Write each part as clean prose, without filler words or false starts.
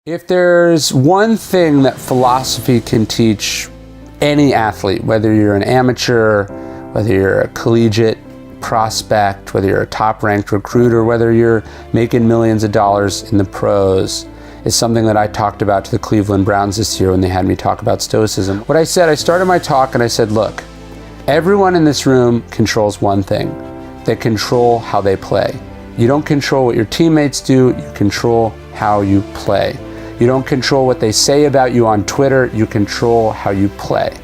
If there's one thing that philosophy can teach any athlete, whether you're an amateur, whether you're a collegiate prospect, whether you're a top-ranked recruiter, whether you're making millions of dollars in the pros, is something that I talked about to the Cleveland Browns this year when they had me talk about Stoicism. What I said, I started my talk and I said, look, everyone in this room controls one thing. They control how they play. You don't control what your teammates do, you control how you play. You don't control what they say about you on Twitter, you control how you play.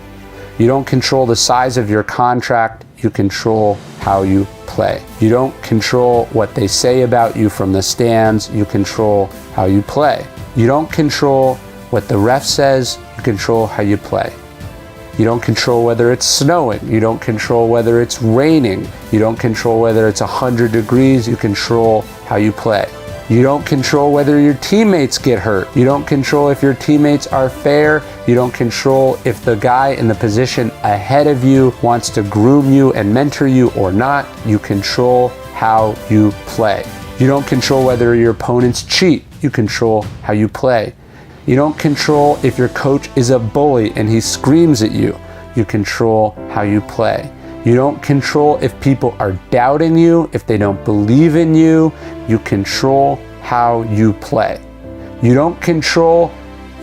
You don't control the size of your contract, you control how you play. You don't control what they say about you from the stands, you control how you play. You don't control what the ref says, you control how you play. You don't control whether it's snowing, you don't control whether it's raining, you don't control whether it's 100 degrees, you control how you play. You don't control whether your teammates get hurt. You don't control if your teammates are fair. You don't control if the guy in the position ahead of you wants to groom you and mentor you or not. You control how you play. You don't control whether your opponents cheat. You control how you play. You don't control if your coach is a bully and he screams at you. You control how you play. You don't control if people are doubting you, if they don't believe in you. You control how you play. You don't control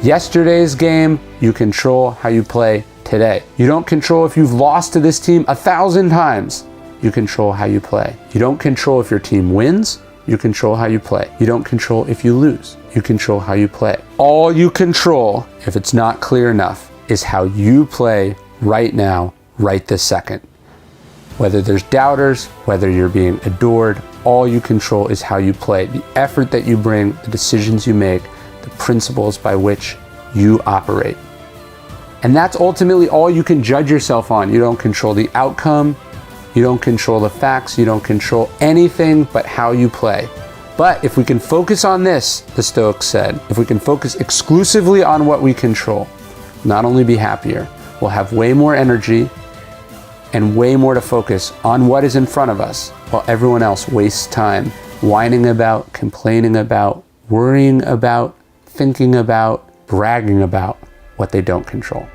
yesterday's game, you control how you play today. You don't control if you've lost to this team 1,000 times. You control how you play. You don't control if your team wins, you control how you play. You don't control if you lose, you control how you play. All you control, if it's not clear enough, is how you play right now, right this second. Whether there's doubters, whether you're being adored, all you control is how you play, the effort that you bring, the decisions you make, the principles by which you operate. And that's ultimately all you can judge yourself on. You don't control the outcome, you don't control the facts, you don't control anything but how you play. But if we can focus on this, the Stoics said, if we can focus exclusively on what we control, we'll not only be happier, we'll have way more energy, and way more to focus on what is in front of us, while everyone else wastes time whining about, complaining about, worrying about, thinking about, bragging about what they don't control.